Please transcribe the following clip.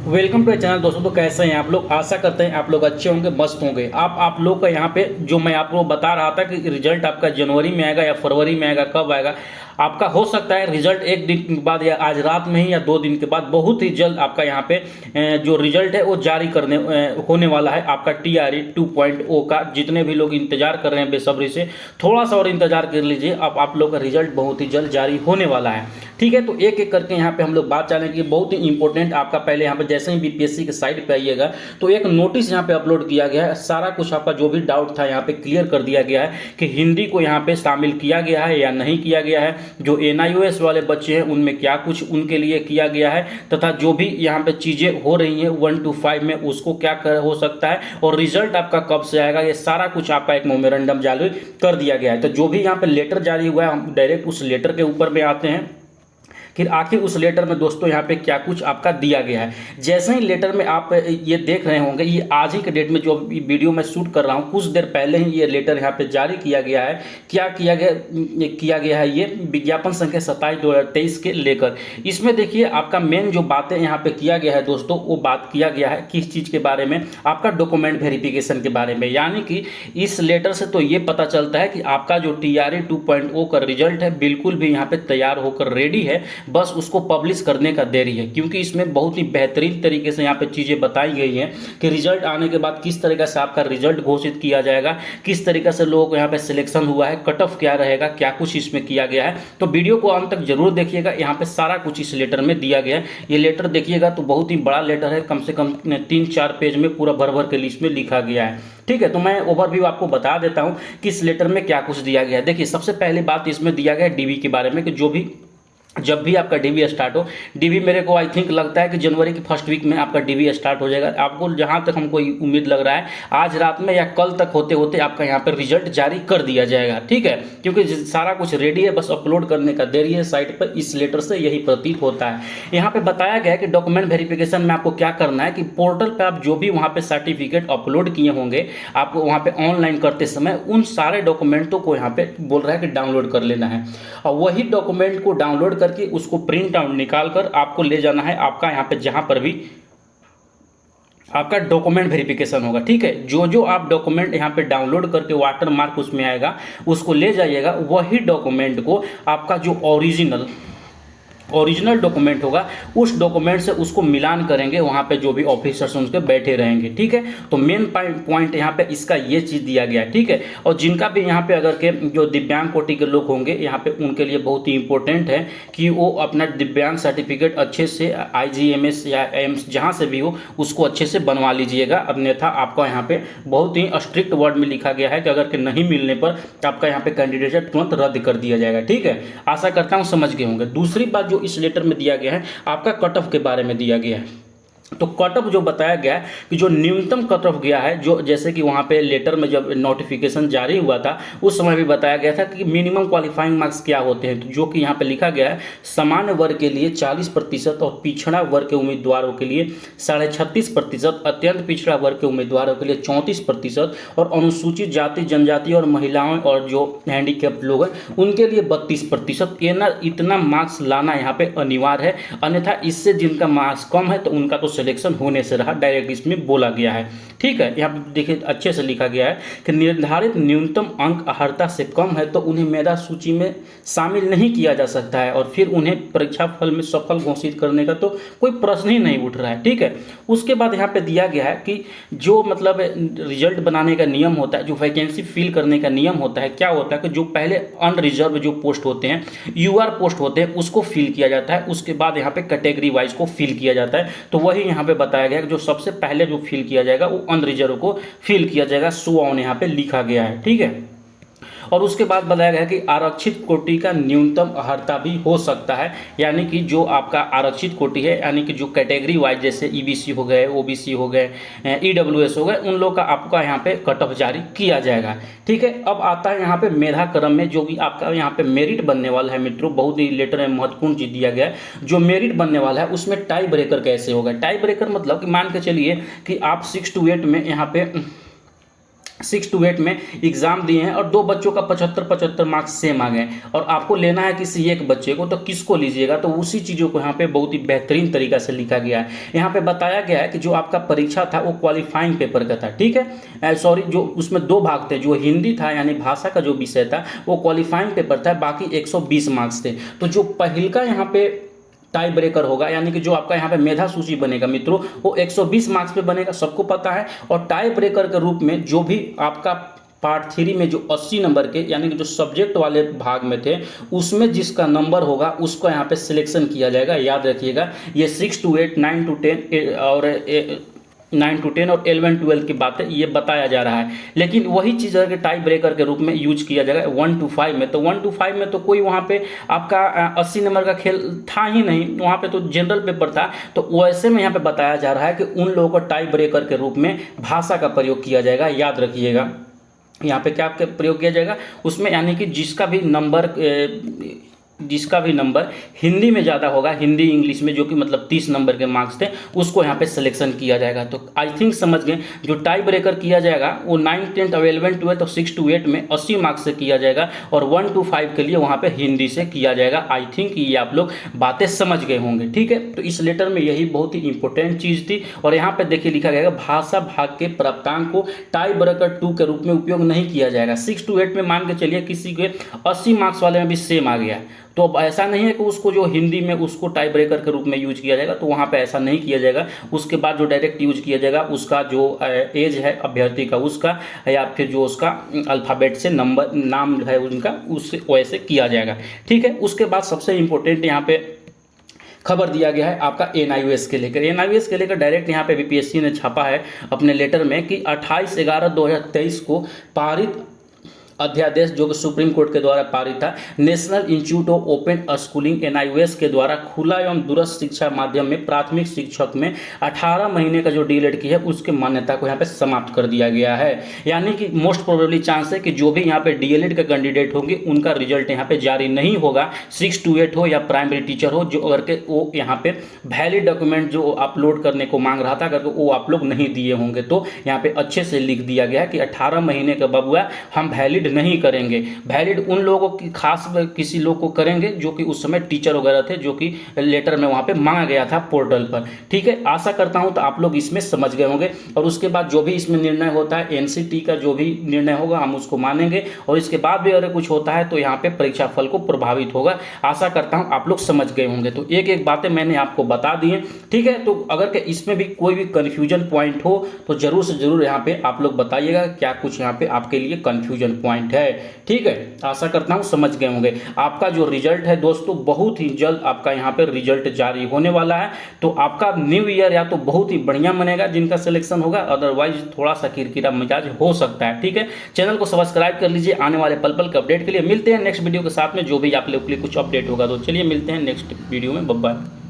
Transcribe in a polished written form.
Welcome to channel दोस्तों। तो कैसे हैं आप लोग? आशा करते हैं आप लोग अच्छे होंगे, मस्त होंगे। आप लोग का यहाँ पे जो मैं आपको बता रहा था कि रिजल्ट आपका जनवरी में आएगा या फरवरी में आएगा, कब आएगा आपका हो सकता है रिजल्ट एक दिन के बाद या आज रात में ही या 2 दिन के बाद बहुत ही जल्द आपका यहाँ पे जो रिजल्ट है वो जारी करने होने वाला है। आपका TRE 2.0 का जितने भी लोग इंतजार कर रहे हैं बेसब्री से, थोड़ा सा और इंतजार कर लीजिए। अब आप लोग का रिजल्ट बहुत ही जल्द जारी होने वाला है। ठीक है, तो एक एक करके यहाँ पे हम लोग बात चालेंगे। बहुत ही इंपॉर्टेंट आपका पहले यहाँ पे जैसे ही BPSC के साइट पे आइएगा तो एक नोटिस यहाँ पे अपलोड किया गया है। सारा कुछ आपका जो भी डाउट था यहाँ पे क्लियर कर दिया गया है कि हिंदी को यहाँ पे शामिल किया गया है या नहीं किया गया है। जो NIOS वाले बच्चे हैं उनमें क्या कुछ उनके लिए किया गया है, तथा जो भी यहाँ पे चीजें हो रही हैं 1 to 5 में उसको क्या हो सकता है, और रिजल्ट आपका कब से आएगा, ये सारा कुछ आपका एक मेमोरेंडम जारी कर दिया गया है। तो जो भी यहाँ पे लेटर जारी हुआ है हम डायरेक्ट उस लेटर के ऊपर में आते हैं कि आखिर उस लेटर में दोस्तों यहाँ पे क्या कुछ आपका दिया गया है। जैसे ही लेटर में आप ये देख रहे होंगे, ये आज ही के डेट में जो वीडियो मैं शूट कर रहा हूँ कुछ देर पहले ही ये लेटर यहाँ पे जारी किया गया है। क्या किया गया है, ये विज्ञापन संख्या 27/2023 के लेकर। इसमें देखिए आपका मेन जो बातें यहाँ पे किया गया है दोस्तों, वो बात किया गया है किस चीज़ के बारे में, आपका डॉक्यूमेंट वेरिफिकेशन के बारे में। यानी कि इस लेटर से तो ये पता चलता है कि आपका जो TRE 2.0 का रिजल्ट है बिल्कुल भी यहाँ पे तैयार होकर रेडी है, बस उसको पब्लिश करने का देरी है। क्योंकि इसमें बहुत ही बेहतरीन तरीके से यहाँ पे चीज़ें बताई गई हैं कि रिजल्ट आने के बाद किस तरीके से आपका रिजल्ट घोषित किया जाएगा, किस तरीके से लोगों को यहाँ पे सिलेक्शन हुआ है, कट ऑफ क्या रहेगा, क्या कुछ इसमें किया गया है। तो वीडियो को अंत तक जरूर देखिएगा, यहाँ पे सारा कुछ इस लेटर में दिया गया है। ये लेटर देखिएगा तो बहुत ही बड़ा लेटर है, कम से कम 3-4 पेज में पूरा भर भर के लिस्ट में लिखा गया है। ठीक है, तो मैं ओवरव्यू आपको बता देता हूँ कि इस लेटर में क्या कुछ दिया गया है। देखिए सबसे पहली बात इसमें दिया गया है DV के बारे में, कि जो भी जब भी आपका DV स्टार्ट हो, DV मेरे को आई थिंक लगता है कि जनवरी की फर्स्ट वीक में आपका DV स्टार्ट हो जाएगा। आपको जहां तक हमको उम्मीद लग रहा है आज रात में या कल तक होते होते आपका यहाँ पर रिजल्ट जारी कर दिया जाएगा। ठीक है, क्योंकि सारा कुछ रेडी है, बस अपलोड करने का देरी है साइट पर। इस लेटर से यही प्रतीत होता है। यहाँ पे बताया गया है कि डॉक्यूमेंट वेरिफिकेशन में आपको क्या करना है कि पोर्टल पर आप जो भी वहाँ पे सर्टिफिकेट अपलोड किए होंगे, आपको वहाँ पे ऑनलाइन करते समय उन सारे डॉक्यूमेंटों को यहाँ पे बोल रहा है कि डाउनलोड कर लेना है, और वही डॉक्यूमेंट को डाउनलोड करके उसको प्रिंट आउट निकाल कर आपको ले जाना है आपका यहाँ पे जहां पर भी आपका डॉक्यूमेंट वेरिफिकेशन होगा। ठीक है, जो जो आप डॉक्यूमेंट यहाँ पे डाउनलोड करके वाटर मार्क उसमें आएगा उसको ले जाइएगा। वही डॉक्यूमेंट को आपका जो ओरिजिनल डॉक्यूमेंट होगा उस डॉक्यूमेंट से उसको मिलान करेंगे, वहाँ पे जो भी ऑफिसर्स उनके बैठे रहेंगे। ठीक है, तो मेन पॉइंट यहाँ पे इसका ये चीज़ दिया गया है। ठीक है, और जिनका भी यहाँ पे अगर के जो दिव्यांग कोटि के लोग होंगे यहाँ पे उनके लिए बहुत ही इंपॉर्टेंट है कि वो अपना दिव्यांग सर्टिफिकेट अच्छे से IGMS या एम्स जहाँ से भी हो उसको अच्छे से बनवा लीजिएगा, अन्यथा आपका यहाँ पे बहुत ही स्ट्रिक्ट वर्ड में लिखा गया है कि अगर के नहीं मिलने पर आपका यहाँ पे कैंडिडेट तुरंत रद्द कर दिया जाएगा। ठीक है, आशा करता हूँ समझ गए होंगे। दूसरी बात जो इस लेटर में दिया गया है आपका कट ऑफ के बारे में दिया गया है। तो कट ऑफ जो बताया गया है कि जो न्यूनतम कट ऑफ गया है, जो जैसे कि वहाँ पे लेटर में जब नोटिफिकेशन जारी हुआ था उस समय भी बताया गया था कि मिनिमम क्वालिफाइंग मार्क्स क्या होते हैं। तो जो कि यहाँ पे लिखा गया है सामान्य वर्ग के लिए 40% और पिछड़ा वर्ग के उम्मीदवारों के लिए 36.5%, अत्यंत पिछड़ा वर्ग के उम्मीदवारों के लिए 34% और अनुसूचित जाति जनजाति और महिलाओं और जो हैंडीकैप लोग हैं उनके लिए 32%। इतना मार्क्स लाना यहाँ पे अनिवार्य है, अन्यथा इससे जिनका मार्क्स कम है तो उनका तो सिलेक्शन होने से रहा, डायरेक्ट इसमें बोला गया है। ठीक है, यहाँ पे देखिए अच्छे से लिखा गया है कि निर्धारित न्यूनतम अंक अर्हता से कम है तो उन्हें मेधा सूची में शामिल नहीं किया जा सकता है, और फिर उन्हें परीक्षा फल में सफल घोषित करने का तो कोई प्रश्न ही नहीं उठ रहा है। ठीक है, उसके बाद यहाँ पे दिया गया है कि जो मतलब रिजल्ट बनाने का नियम होता है, जो वैकेंसी फिल करने का नियम होता है, क्या होता है कि जो पहले अनरिजर्व जो पोस्ट होते हैं, UR पोस्ट होते हैं, उसको फिल किया जाता है। उसके बाद यहाँ पे कैटेगरी वाइज को फिल किया जाता है। तो वही यहाँ पे बताया गया कि जो सबसे पहले जो फिल किया जाएगा वो अनरिजर्व को फिल किया जाएगा, सो ऑन यहाँ पे लिखा गया है। ठीक है, और उसके बाद बताया गया कि आरक्षित कोटि का न्यूनतम अर्हता भी हो सकता है, यानी कि जो आपका आरक्षित कोटि है, यानी कि जो कैटेगरी वाइज जैसे EBC हो गए, OBC हो गए, EWS हो गए, उन लोग का आपका यहाँ पे कट ऑफ जारी किया जाएगा। ठीक है, अब आता है यहाँ पे मेधा क्रम में जो भी आपका यहाँ पे मेरिट बनने वाला है मित्रों, बहुत ही लेटर में महत्वपूर्ण चीज दिया गया है। जो मेरिट बनने वाला है उसमें टाई ब्रेकर कैसे होगा। टाई ब्रेकर मतलब कि मान के चलिए कि आप 6 to 8 में यहाँ पे 6 to 8 में एग्जाम दिए हैं और 2 बच्चों का 75-75 मार्क्स सेम आ गए और आपको लेना है किसी एक बच्चे को, तो किसको लीजिएगा? तो उसी चीज़ों को यहाँ पे बहुत ही बेहतरीन तरीका से लिखा गया है। यहाँ पे बताया गया है कि जो आपका परीक्षा था वो क्वालिफाइंग पेपर का था, ठीक है, सॉरी, जो उसमें 2 भाग थे, जो हिंदी था यानी भाषा का जो विषय था वो क्वालिफाइंग पेपर था, बाकी 120 मार्क्स थे। तो जो पहल का यहाँ पे टाई ब्रेकर होगा, यानी कि जो आपका यहाँ पे मेधा सूची बनेगा मित्रों, वो 120 मार्क्स पे बनेगा, सबको पता है। और टाई ब्रेकर के रूप में जो भी आपका पार्ट 3 में जो 80 नंबर के यानी कि जो सब्जेक्ट वाले भाग में थे उसमें जिसका नंबर होगा उसको यहाँ पे सिलेक्शन किया जाएगा। याद रखिएगा, ये 6 to 8, 9 to 10 और 9 to 10 और 11 12 की बातें ये बताया जा रहा है। लेकिन वही चीज़ अगर टाई ब्रेकर के रूप में यूज किया जाएगा 1 to 5 में, तो 1 to 5 में तो कोई वहाँ पे आपका 80 नंबर का खेल था ही नहीं, वहाँ पे तो जनरल पेपर था। तो वैसे में यहाँ पे बताया जा रहा है कि उन लोगों को टाई ब्रेकर के रूप में भाषा का प्रयोग किया जाएगा। याद रखिएगा, यहाँ पे क्या प्रयोग किया जाएगा उसमें, यानी कि जिसका भी नंबर हिंदी में ज़्यादा होगा, हिंदी इंग्लिश में, जो कि मतलब 30 नंबर के मार्क्स थे, उसको यहाँ पे सिलेक्शन किया जाएगा। तो आई थिंक समझ गए, जो टाई ब्रेकर किया जाएगा वो 9, 10 और 11, 12 और 6 to 8 में 80 मार्क्स से किया जाएगा और 1 to 5 के लिए वहाँ पे हिंदी से किया जाएगा। आई थिंक ये आप लोग बातें समझ गए होंगे, ठीक है। तो इस लेटर में यही बहुत ही इंपॉर्टेंट चीज़ थी। और यहाँ पे देखिए लिखा गया भाषा भाग के प्राप्तांक को टाई ब्रेकर 2 के रूप में उपयोग नहीं किया जाएगा। 6 to 8 में मान के चलिए किसी के 80 मार्क्स वाले में भी सेम आ गया, तो अब ऐसा नहीं है कि उसको जो हिंदी में उसको टाई ब्रेकर के रूप में यूज किया जाएगा, तो वहाँ पे ऐसा नहीं किया जाएगा। उसके बाद जो डायरेक्ट यूज किया जाएगा उसका जो एज है अभ्यर्थी का उसका, या फिर जो उसका अल्फ़ाबेट से नंबर नाम है उनका, उससे वैसे किया जाएगा, ठीक है। उसके बाद सबसे इम्पोर्टेंट यहाँ पे खबर दिया गया है आपका NIOS के लेकर। NIOS के लेकर डायरेक्ट यहाँ पे BPSC ने छापा है अपने लेटर में कि 28/11/2023 को पारित अध्यादेश, जो कि सुप्रीम कोर्ट के द्वारा पारित था, national institute of open schooling NIOS के द्वारा खुला एवं दूरस्थ शिक्षा माध्यम में प्राथमिक शिक्षक में 18 महीने का जो डीएलएड की है उसके मान्यता को यहाँ पे समाप्त कर दिया गया है। यानी कि मोस्ट प्रोबेबली चांस है कि जो भी यहाँ पे डीएलएड के कैंडिडेट होंगे उनका रिजल्ट यहाँ पे जारी नहीं होगा, 6 to 8 हो या प्राइमरी टीचर हो, जो अगर के वो यहाँ पे वैलिड डॉक्यूमेंट जो अपलोड करने को मांग रहा था अगर वो आप लोग नहीं दिए होंगे, तो यहाँ पे अच्छे से लिख दिया गया है कि 18 महीने का बबुआ हम वैलिड नहीं करेंगे। वैलिड उन लोगों की खास किसी लोग को करेंगे जो कि उस समय टीचर वगैरह थे, जो कि लेटर में वहां पे मांगा गया था पोर्टल पर, ठीक है। आशा करता हूं तो आप लोग इसमें समझ गए होंगे। और उसके बाद जो भी इसमें निर्णय होता है एनसीटी का जो भी निर्णय होगा हम उसको मानेंगे, और इसके बाद भी अगर कुछ होता है तो यहाँ पे परीक्षा फल को प्रभावित होगा। आशा करता हूँ आप लोग समझ गए होंगे। तो एक एक बातें मैंने आपको बता दी हैं, ठीक है। तो अगर इसमें भी कोई भी कन्फ्यूजन पॉइंट हो तो जरूर से जरूर यहाँ पे आप लोग बताइएगा क्या कुछ यहाँ पे आपके लिए कन्फ्यूजन पॉइंट है, ठीक है। आशा करता हूं समझ गए होंगे। आपका जो रिजल्ट है दोस्तों बहुत ही जल्द आपका यहां पे रिजल्ट जारी होने वाला है। तो आपका न्यू ईयर या तो बहुत ही बढ़िया बनेगा जिनका सिलेक्शन होगा, अदरवाइज थोड़ा सा किरकिरा मिजाज हो सकता है, ठीक है। चैनल को सब्सक्राइब कर लीजिए आने वाले पल पल के अपडेट के लिए। मिलते हैं नेक्स्ट वीडियो के साथ में, जो भी आप लोग के लिए कुछ अपडेट होगा। तो चलिए मिलते हैं नेक्स्ट वीडियो में, बाय बाय।